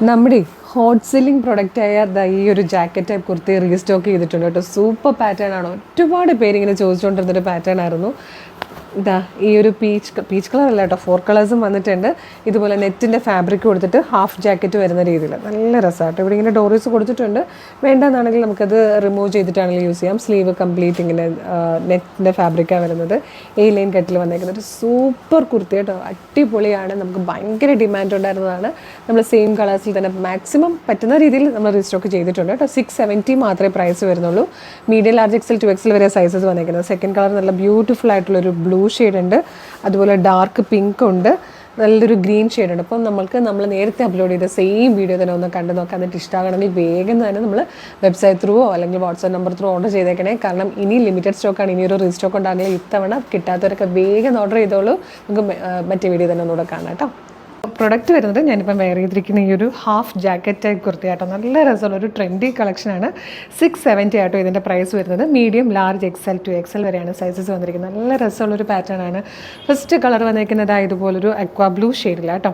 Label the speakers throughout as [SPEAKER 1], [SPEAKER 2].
[SPEAKER 1] നമ്മുടെ hot selling പ്രൊഡക്റ്റായ ഈ ഒരു ജാക്കറ്റ് ടൈപ്പ് കുർത്തി റീസ്റ്റോക്ക് ചെയ്തിട്ടുണ്ട് കേട്ടോ. സൂപ്പർ പാറ്റേൺ ആണ്. ഒരുപാട് പേരിങ്ങനെ ചോദിച്ചുകൊണ്ടിരുന്നൊരു പാറ്റേൺ ആയിരുന്നു. ഇതാ ഈ ഒരു പീച്ച് കളർ അല്ല കേട്ടോ, 4 കളേഴ്സും വന്നിട്ടുണ്ട്. ഇതുപോലെ നെറ്റിൻ്റെ ഫാബ്രിക് കൊടുത്തിട്ട് ഹാഫ് ജാക്കറ്റ് വരുന്ന രീതിയിൽ നല്ല രസമാട്ടോ. ഇവിടെ ഇങ്ങനെ ഡോറീസ് കൊടുത്തിട്ടുണ്ട്. വേണ്ടെന്നാണെങ്കിൽ നമുക്കത് റിമൂവ് ചെയ്തിട്ടാണെങ്കിൽ യൂസ് ചെയ്യാം. സ്ലീവ് കംപ്ലീറ്റ് ഇങ്ങനെ നെറ്റിൻ്റെ ഫാബ്രിക്കാണ് വരുന്നത്. ലൈൻ കട്ടിൽ വന്നേക്കുന്നത് ഒരു സൂപ്പർ കുർത്തി കേട്ടോ. അടിപൊളിയാണ്. നമുക്ക് ഭയങ്കര ഡിമാൻഡ് ഉണ്ടായിരുന്നതാണ്. നമ്മൾ സെയിം കളേഴ്സിൽ തന്നെ മാക്സിമം പറ്റുന്ന രീതിയിൽ നമ്മൾ റീസ്റ്റോക്ക് ചെയ്തിട്ടുണ്ട് കേട്ടോ. 670 മാത്രമേ പ്രൈസ് വരുന്നുള്ളൂ. മീഡിയം ലാർജ് XL 2XL വരെ സൈസസ് വന്നേക്കുന്നത്. സെക്കൻഡ് കളർ നല്ല ബ്യൂട്ടിഫുൾ ആയിട്ടുള്ളൊരു ബ്ലൂ ഷെയ്ഡ് ഉണ്ട്. അതുപോലെ ഡാർക്ക് പിങ്ക് ഉണ്ട്. നല്ലൊരു ഗ്രീൻ ഷെയ്ഡ് ഉണ്ട്. അപ്പം നമ്മൾ നേരത്തെ അപ്ലോഡ് ചെയ്ത സെയിം വീഡിയോ തന്നെ ഒന്ന് കണ്ടു നോക്കാം. എന്നിട്ട് ഇഷ്ടമാകണമെങ്കിൽ വേഗം തന്നെ നമ്മൾ വെബ്സൈറ്റ് ത്രൂവോ അല്ലെങ്കിൽ വാട്സാപ്പ് നമ്പർ ത്രൂ ഓർഡർ ചെയ്തേക്കണേ. കാരണം ഇനി ലിമിറ്റഡ് സ്റ്റോക്കാണ്. ഇനി ഒരു റീസ്റ്റോക്ക് ഉണ്ടാകില്ല. ഇത്തവണ കിട്ടാത്തവരൊക്കെ വേഗം ഓർഡർ ചെയ്തോളൂ. നമുക്ക് മറ്റേ വീഡിയോ തന്നെ ഒന്നുകൂടെ കാണാം കേട്ടോ. പ്രൊഡക്റ്റ് വരുന്നത് ഞാനിപ്പം വെയർ ചെയ്തിരിക്കുന്ന ഈ ഒരു ഹാഫ് ജാക്കറ്റ് ടൈപ്പ് കുർത്തി ആട്ടോ. നല്ല രസമുള്ള ഒരു ട്രെൻഡി കളക്ഷനാണ്. 670 ആട്ടോ ഇതിൻ്റെ പ്രൈസ് വരുന്നത്. മീഡിയം ലാർജ് XL 2XL വരെയാണ് സൈസസ് വന്നിരിക്കുന്നത്. നല്ല രസമുള്ളൊരു പാറ്റേൺ ആണ്. ഫസ്റ്റ് കളർ വന്നിരിക്കുന്നത് ഇതുപോലൊരു അക്വാ ബ്ലൂ ഷെയ്ഡിലാട്ടോ.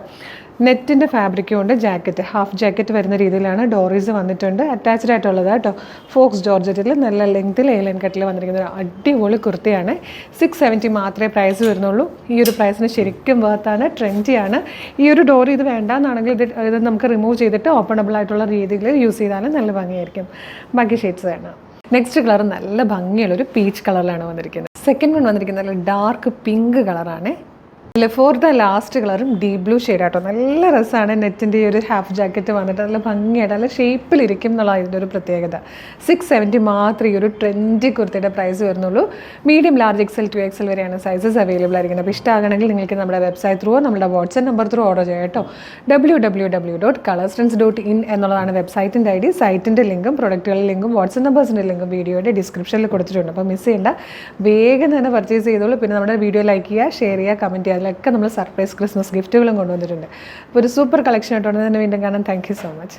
[SPEAKER 1] നെറ്റിൻ്റെ ഫാബ്രിക് കൊണ്ട് ജാക്കറ്റ് ഹാഫ് ജാക്കറ്റ് വരുന്ന രീതിയിലാണ് ഡോറീസ് വന്നിട്ടുണ്ട്. അറ്റാച്ച്ഡ് ആയിട്ടുള്ളത് കേട്ടോ. ഫോക്സ് ജോർജറ്റിൽ നല്ല ലെങ്ത്തിൽ ലൈൻ കട്ടിൽ വന്നിരിക്കുന്ന ഒരു അടിപൊളി കുർത്തിയാണ്. 670 മാത്രമേ പ്രൈസ് വരുന്നുള്ളൂ. ഈ ഒരു പ്രൈസിന് ശരിക്കും വേർത്താണ്. ട്രെൻഡിയാണ്. ഈ ഒരു ഡോറി ഇത് വേണ്ടാന്നാണെങ്കിൽ ഇത് നമുക്ക് റിമൂവ് ചെയ്തിട്ട് ഓപ്പണബിൾ ആയിട്ടുള്ള രീതിയിൽ യൂസ് ചെയ്താലും നല്ല ഭംഗിയായിരിക്കും. ബാക്കി ഷെയ്ഡ്സ് വേണം. നെക്സ്റ്റ് കളർ നല്ല ഭംഗിയുള്ളൊരു പീച്ച് കളറിലാണ് വന്നിരിക്കുന്നത്. സെക്കൻഡ് വൺ വന്നിരിക്കുന്നത് നല്ല ഡാർക്ക് പിങ്ക് കളറാണ്. ഫോർത്ത് ലാസ്റ്റ് കളറും ഡീപ് ബ്ലൂ ഷെയ്ഡാട്ടോ. നല്ല രസമാണ്. നെറ്റിൻ്റെ ഈ ഒരു ഹാഫ് ജാക്കറ്റ് വന്നിട്ട് നല്ല ഭംഗിയായിട്ട് നല്ല ഷേപ്പിലിരിക്കും എന്നുള്ള ഇതിൻ്റെ ഒരു പ്രത്യേകത. 670 മാത്രമേ ഈ ഒരു ട്രെൻഡി കുർത്തിയുടെ പ്രൈസ് വരുന്നുള്ളൂ. മീഡിയം ലാർജ് XL 2XL വരെയാണ് സൈസസ് അവൈലബിൾ ആയിരിക്കുന്നത്. അപ്പോൾ ഇഷ്ടമാകണമെങ്കിൽ നിങ്ങൾക്ക് നമ്മുടെ വെബ്സൈറ്റ് ത്രൂ നമ്മുടെ വാട്സാപ്പ് നമ്പർ ത്രൂ ഓർഡർ ചെയ്യാം കേട്ടോ. www.colorstrends.in എന്നുള്ളതാണ് വെബ്സൈറ്റിൻ്റെ ID. സൈറ്റിൻ്റെ ലിങ്കും പ്രൊഡക്റ്റുകളുടെ ലിങ്കും വാട്സാപ്പ് നമ്പേഴ്സിൻ്റെ ലിങ്കും വീഡിയോയുടെ ഡിസ്ക്രിപ്ഷനിൽ കൊടുത്തിട്ടുണ്ട്. അപ്പോൾ മിസ് ചെയ്യേണ്ട, വേഗം തന്നെ പർച്ചേസ് ചെയ്തോളൂ. പിന്നെ നമ്മുടെ വീഡിയോ ലൈക്ക് ചെയ്യുക, ഷെയർ ചെയ്യുക, കമൻറ്റ് ചെയ്യുക. ഒക്കെ നമ്മൾ സർപ്രൈസ് ക്രിസ്മസ് ഗിഫ്റ്റുകളും കൊണ്ടുവന്നിട്ടുണ്ട്. അപ്പോൾ ഒരു സൂപ്പർ കളക്ഷൻ ആയിട്ടുണ്ട്. തന്നെ വീണ്ടും കാണാൻ താങ്ക് യു സോ മച്ച്.